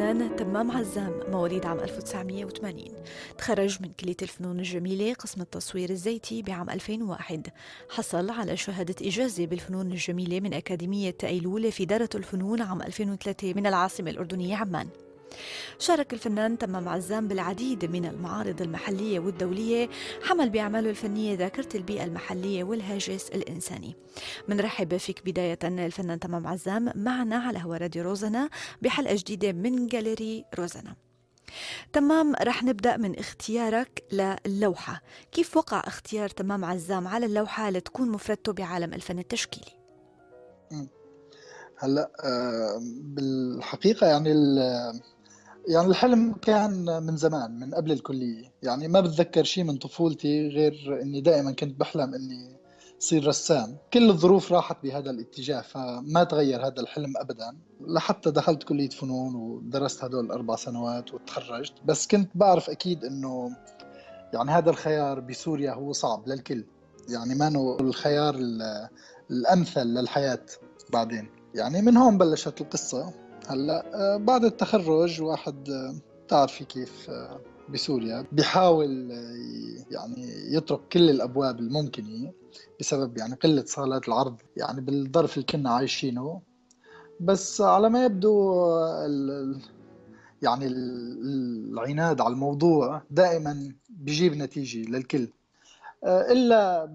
الفنان تمام عزام مواليد عام 1980. تخرج من كلية الفنون الجميلة قسم التصوير الزيتي بعام 2001. حصل على شهادة إجازة بالفنون الجميلة من أكاديمية أيلول في دارة الفنون عام 2003 من العاصمة الأردنية عمان. شارك الفنان تمام عزام بالعديد من المعارض المحلية والدولية، حمل بأعماله الفنية ذاكرة البيئة المحلية والهاجس الإنساني. منرحب فيك بداية الفنان تمام عزام معنا على هوا راديو روزنا بحلقة جديدة من جاليري روزنا. تمام، رح نبدأ من اختيارك للوحة. كيف وقع اختيار تمام عزام على اللوحة لتكون مفردته بعالم الفن التشكيلي؟ مم. هلا بالحقيقة يعني الحلم كان من زمان، من قبل الكلية. يعني ما بتذكر شيء من طفولتي غير إني دائما كنت بحلم إني صير رسام. كل الظروف راحت بهذا الاتجاه، فما تغير هذا الحلم أبدا لحتى دخلت كلية فنون ودرست هدول 4 سنوات وتخرجت. بس كنت بعرف أكيد إنه يعني هذا الخيار بسوريا هو صعب للكل، يعني ما هو الخيار الأمثل للحياة. بعدين يعني من هون بلشت القصة. هلا بعد التخرج واحد تعرفي كيف بسوريا بيحاول يعني يطرق كل الأبواب الممكنة بسبب يعني قلة صالات العرض يعني بالظرف اللي كنا عايشينه. بس على ما يبدو يعني العناد على الموضوع دائما بيجيب نتيجة للكل. إلا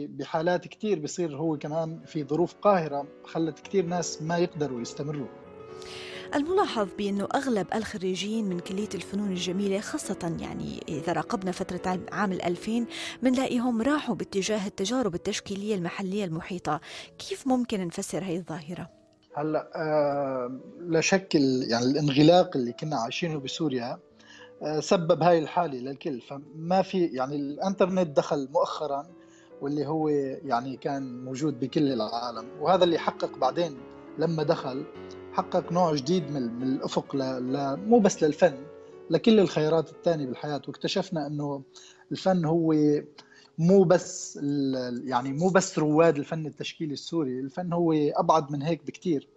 بحالات كتير بصير هو كمان في ظروف قاهرة خلت كتير ناس ما يقدروا يستمروا. الملاحظ بأنه أغلب الخريجين من كلية الفنون الجميلة، خاصة يعني إذا راقبنا فترة عام 2000، منلاقيهم راحوا باتجاه التجارب التشكيلية المحلية المحيطة. كيف ممكن نفسر هاي الظاهرة؟ هلا لا شك يعني الانغلاق اللي كنا عايشينه بسوريا سبب هاي الحالة للكل. فما في يعني الانترنت دخل مؤخرا، واللي هو يعني كان موجود بكل العالم، وهذا اللي حقق بعدين لما دخل حقق نوع جديد من الأفق مو بس للفن، لكل الخيارات الثانية بالحياة. واكتشفنا أنه الفن هو مو بس يعني مو بس رواد الفن التشكيلي السوري، الفن هو أبعد من هيك بكتير.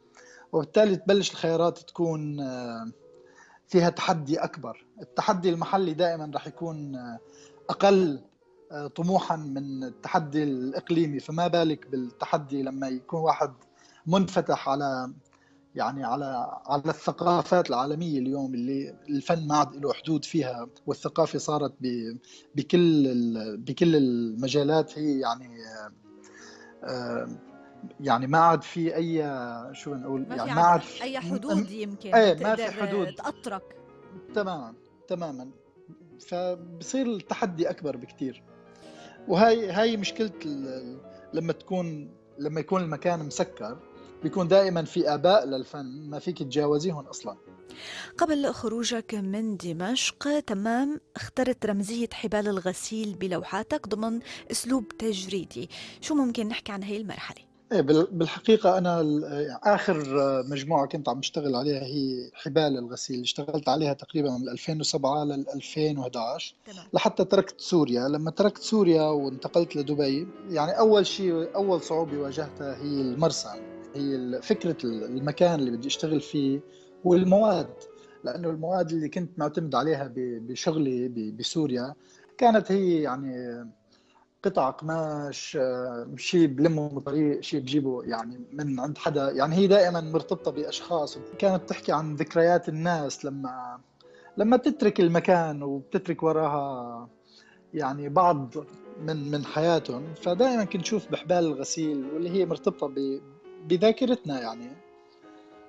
وبالتالي تبلش الخيارات تكون فيها تحدي أكبر. التحدي المحلي دائما رح يكون أقل طموحا من التحدي الإقليمي، فما بالك بالتحدي لما يكون واحد منفتح على يعني على الثقافات العالمية اليوم، اللي الفن ما عاد له حدود فيها، والثقافة صارت بكل المجالات. هي آه، يعني ما عاد في أي، شو بنقول، ما في يعني ما عاد أي حدود يمكن ايه ما في تقدر حدود. تأطرك. تماما تماما. فبصير التحدي اكبر بكتير. وهي مشكله لما يكون المكان مسكر، بيكون دائما في اباء للفن ما فيك تجاوزيهم اصلا. قبل خروجك من دمشق، تمام، اخترت رمزية حبال الغسيل بلوحاتك ضمن أسلوب تجريدي. شو ممكن نحكي عن هاي المرحلة؟ ايه بالحقيقه انا يعني اخر مجموعه كنت عم بشتغل عليها هي حبال الغسيل. اشتغلت عليها تقريبا من 2007 لل 2011 تمام. لحتى تركت سوريا. لما تركت سوريا وانتقلت لدبي، يعني اول شيء، اول صعوبه واجهتها هي المرسى، هي فكره المكان اللي بدي اشتغل فيه والمواد. لانه المواد اللي كنت معتمد عليها بشغلي بسوريا كانت هي يعني قطع قماش، شيء بلمه من طريق، شيء بجيبه يعني من عند حدا. يعني هي دائما مرتبطة بأشخاص. كانت تحكي عن ذكريات الناس لما تترك المكان وبتترك وراها يعني بعض من حياتهم. فدائما كنت نشوف بحبال الغسيل واللي هي مرتبطة بذاكرتنا. يعني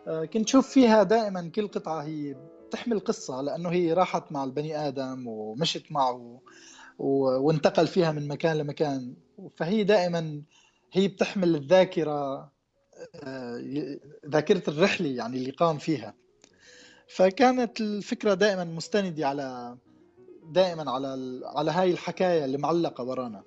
كنت نشوف فيها دائما كل قطعة هي تحمل قصة، لأنه هي راحت مع البني آدم ومشت معه وانتقل فيها من مكان لمكان. فهي دائما هي بتحمل الذاكرة، ذاكرة الرحلة يعني اللي قام فيها. فكانت الفكرة دائما مستندة على هاي الحكاية اللي معلقة ورانا.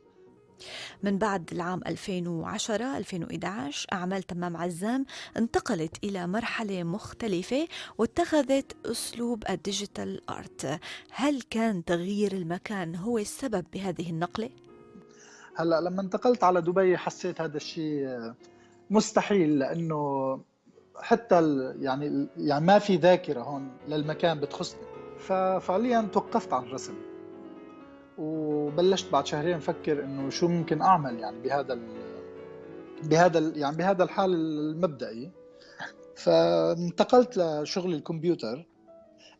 من بعد العام 2010-2011 أعمال تمام عزام انتقلت إلى مرحلة مختلفة واتخذت أسلوب الديجيتال آرت. هل كان تغيير المكان هو السبب بهذه النقلة؟ هلا لما انتقلت على دبي حسيت هذا الشيء مستحيل، لأنه حتى يعني ما في ذاكرة هون للمكان بتخصني. ففعليا توقفت عن الرسم، وبلشت بعد شهرين أفكر إنه شو ممكن أعمل يعني يعني بهذا الحال المبدئي. فانتقلت لشغل الكمبيوتر.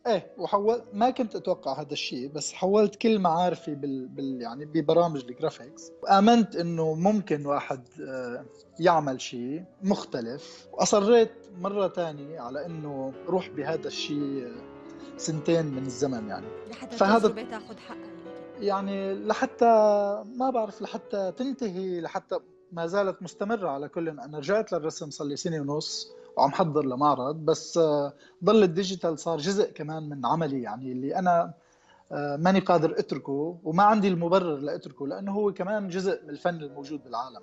ايه، وحولت، ما كنت اتوقع هذا الشيء، بس حولت كل معارفي يعني ببرامج الجرافيكس، وامنت انه ممكن واحد يعمل شيء مختلف، واصريت مرة تانية على انه روح بهذا الشيء سنتين من الزمن يعني. لحتى فهذا التجربة تاخد حقها يمكن. يعني لحتى، ما بعرف، لحتى تنتهي، لحتى ما زالت مستمرة. على كل أنا رجعت للرسم صار لي سنة ونص وعم حضر لمعرض، بس ضل الديجيتال صار جزء كمان من عملي، يعني اللي أنا ماني قادر أتركه، وما عندي المبرر لأتركه، لأنه هو كمان جزء من الفن الموجود بالعالم.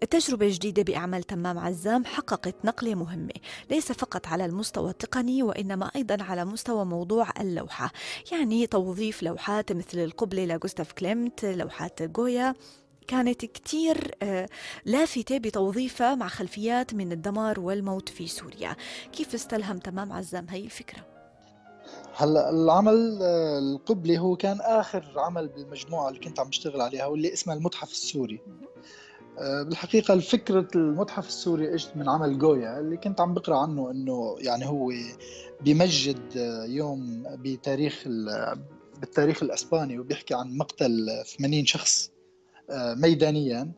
التجربة الجديدة بأعمال تمام عزام حققت نقلة مهمة، ليس فقط على المستوى التقني وإنما أيضا على مستوى موضوع اللوحة، يعني توظيف لوحات مثل القبلة لغوستاف كليمت، لوحات جويا كانت كتير لافتة بتوظيفها مع خلفيات من الدمار والموت في سوريا. كيف استلهم تمام عزام هاي الفكرة؟ هلا العمل القبلي هو كان آخر عمل بالمجموعة اللي كنت عم بشتغل عليها، واللي اسمها المتحف السوري. بالحقيقة الفكرة المتحف السوري اجت من عمل جويا اللي كنت عم بقرأ عنه، انه يعني هو بيمجد يوم بالتاريخ الاسباني، وبيحكي عن مقتل 80 شخص ميدانيا.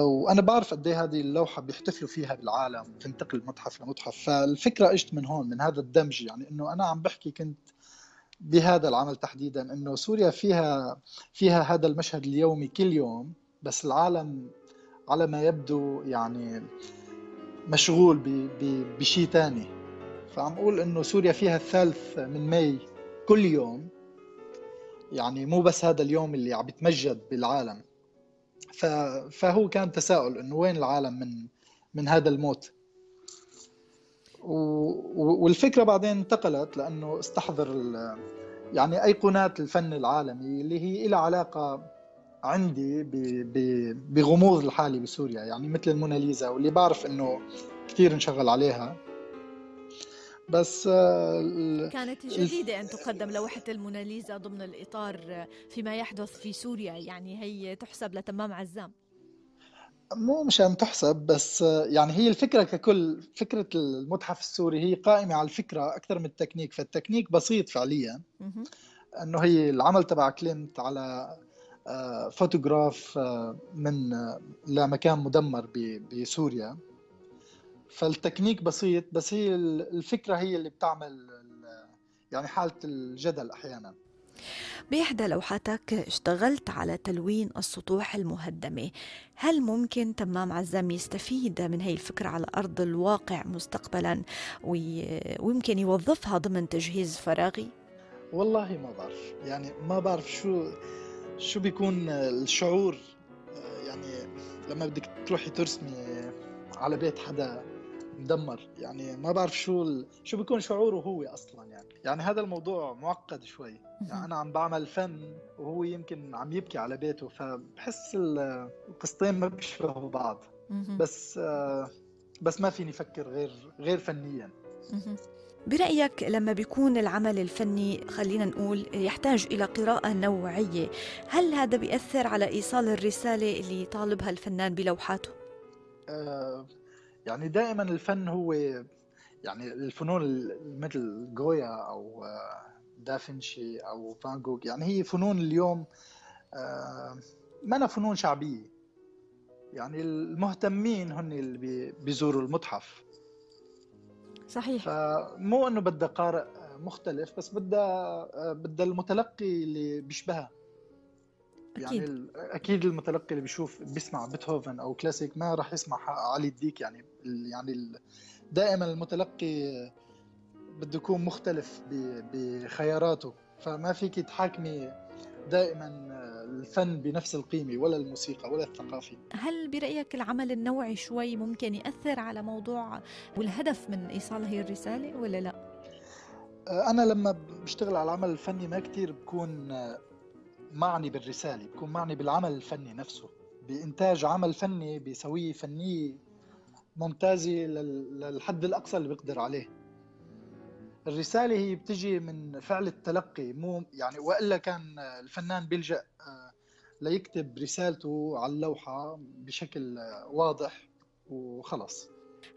وانا بعرف قد ايه هذه اللوحة بيحتفلوا فيها بالعالم وتنتقل متحف لمتحف. فالفكرة اجت من هون، من هذا الدمج، يعني انه انا عم بحكي كنت بهذا العمل تحديدا انه سوريا فيها هذا المشهد اليومي كل يوم، بس العالم على ما يبدو يعني مشغول بشيء تاني. فعم أقول إنه سوريا فيها الثالث من ماي كل يوم، يعني مو بس هذا اليوم اللي عم يتمجد بالعالم. فهو كان تساؤل إنه وين العالم من هذا الموت. والفكرة بعدين انتقلت لأنه استحضر يعني أيقونات الفن العالمي اللي هي لها علاقة عندي بغموض الحالي بسوريا، يعني مثل الموناليزا، واللي بعرف إنه كثير انشغل عليها. بس كانت جديدة أن تقدم لوحة الموناليزا ضمن الإطار فيما يحدث في سوريا، يعني هي تحسب لتمام عزام. مو مشان تحسب، بس يعني هي الفكرة ككل، فكرة المتحف السوري هي قائمة على الفكرة أكثر من التكنيك. فالتكنيك بسيط فعليا، مهم. أنه هي العمل تبع كلينت على فوتوغراف من لمكان مدمر بسوريا. فالتكنيك بسيط، بس هي الفكرة هي اللي بتعمل يعني حالة الجدل أحيانا. بإحدى لوحاتك اشتغلت على تلوين السطوح المهدمة، هل ممكن تمام عزام يستفيد من هاي الفكرة على أرض الواقع مستقبلا ويمكن يوظفها ضمن تجهيز فراغي؟ والله ما بعرف، يعني ما بعرف شو بيكون الشعور يعني لما بدك تروحي ترسمي على بيت حدا مدمر. يعني ما بعرف شو بيكون شعوره هو اصلا. يعني هذا الموضوع معقد شوي. يعني انا عم بعمل فن وهو يمكن عم يبكي على بيته، فبحس القصتين ما بيشبهوا بعض. بس بس ما فيني افكر غير فنيا. برأيك لما بيكون العمل الفني خلينا نقول يحتاج إلى قراءة نوعية، هل هذا بيأثر على إيصال الرسالة اللي طالبها الفنان بلوحاته؟ يعني دائما الفن هو، يعني الفنون مثل جويا او دافنشي او فان جوغ، يعني هي فنون اليوم ما أنا فنون شعبية. يعني المهتمين هن اللي بيزوروا المتحف. صحيح. فمو انه بدها قارئ مختلف، بس بدها المتلقي اللي بيشبهها. يعني أكيد. اكيد المتلقي اللي بيسمع بيتهوفن او كلاسيك ما راح يسمع علي الديك. يعني دائما المتلقي بده يكون مختلف بخياراته. فما فيك تحاكمي دائما الفن بنفس القيمة، ولا الموسيقى ولا الثقافة. هل برأيك العمل النوعي شوي ممكن يأثر على موضوع والهدف من إيصال هي الرسالة ولا لا؟ أنا لما بشتغل على العمل الفني ما كتير بكون معني بالرسالة، بكون معني بالعمل الفني نفسه، بإنتاج عمل فني بيسويه فني مونتازي للحد الأقصى اللي بيقدر عليه. الرسالة هي بتجي من فعل التلقي، مو يعني وإلا كان الفنان بيلجأ ليكتب رسالته على اللوحة بشكل واضح وخلص.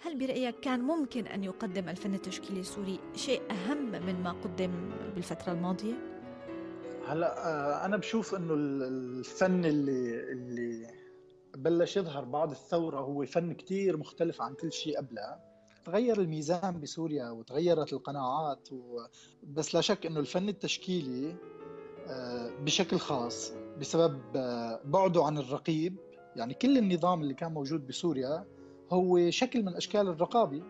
هل برأيك كان ممكن أن يقدم الفن التشكيلي السوري شيء أهم من ما قدم بالفترة الماضية؟ هلا أنا بشوف إنه الفن اللي بلش يظهر بعد الثورة هو فن كتير مختلف عن كل شيء قبلها. تغير الميزان بسوريا وتغيرت القناعات بس لا شك إنه الفن التشكيلي بشكل خاص بسبب بعده عن الرقيب. يعني كل النظام اللي كان موجود بسوريا هو شكل من أشكال الرقابة.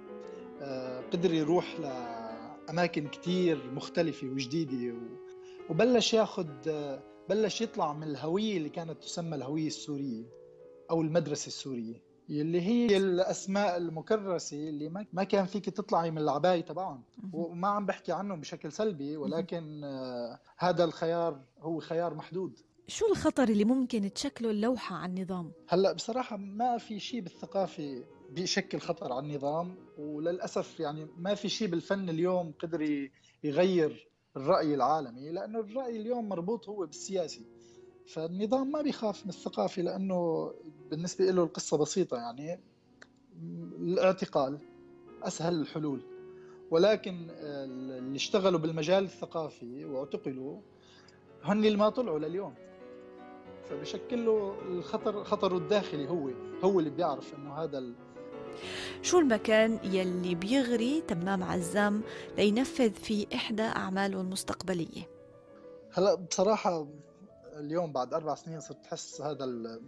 قدر يروح لأماكن كتير مختلفة وجديدة وبلش ياخد بلش يطلع من الهوية اللي كانت تسمى الهوية السورية أو المدرسة السورية، اللي هي الأسماء المكرسة اللي ما كان فيك تطلعي من العباية تبعهم. وما عم بحكي عنهم بشكل سلبي، ولكن هذا الخيار هو خيار محدود. شو الخطر اللي ممكن تشكله اللوحة عن النظام؟ هلأ بصراحة ما في شيء بالثقافة بيشكل خطر على النظام، وللأسف يعني ما في شيء بالفن اليوم قدر يغير الرأي العالمي، لأنه الرأي اليوم مربوط هو بالسياسي. فالنظام ما بيخاف من الثقافة، لأنه بالنسبة له القصة بسيطة. يعني الاعتقال أسهل الحلول، ولكن اللي اشتغلوا بالمجال الثقافي واعتقلوا هن اللي ما طلعوا لليوم. فبشكل له الخطر، خطره الداخلي هو اللي بيعرف انه هذا شو المكان يلي بيغري تمام عزام لينفذ فيه إحدى أعماله المستقبلية؟ هلا بصراحة اليوم بعد 4 سنين صرت أحس هذا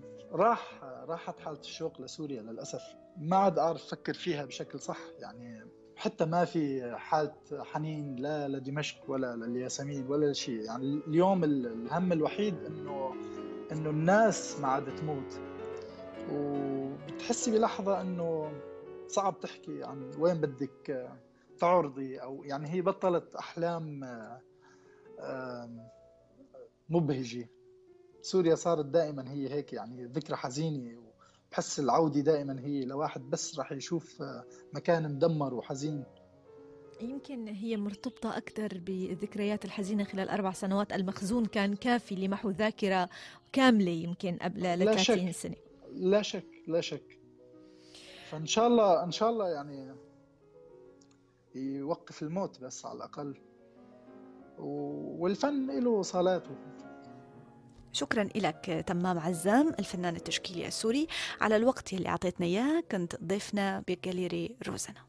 راحت حالة الشوق لسوريا للأسف. ما عاد أعرف أفكر فيها بشكل صح. يعني حتى ما في حالة حنين لا لدمشق ولا للياسمين ولا شيء. يعني اليوم الهم الوحيد إنه الناس ما عاد تموت، وبتحسي بلحظة إنه صعب تحكي عن وين بدك تعرضي، أو يعني هي بطلت أحلام مبهجة. سوريا صارت دائما هي هيك، يعني ذكرى حزينة، وبحس العودة دائما هي لواحد بس راح يشوف مكان مدمر وحزين. يمكن هي مرتبطة أكثر بالذكريات الحزينة خلال 4 سنوات. المخزون كان كافي لمحو ذاكرة كاملة يمكن قبل لا 30 شك، سنة. لا شك، لا شك. فإن شاء الله، إن شاء الله يعني يوقف الموت بس على الأقل، والفن له صالاته. شكرا لك تمام عزام الفنان التشكيلي السوري على الوقت اللي أعطيتنا إياه. كنت ضيفنا بجاليري روزنا.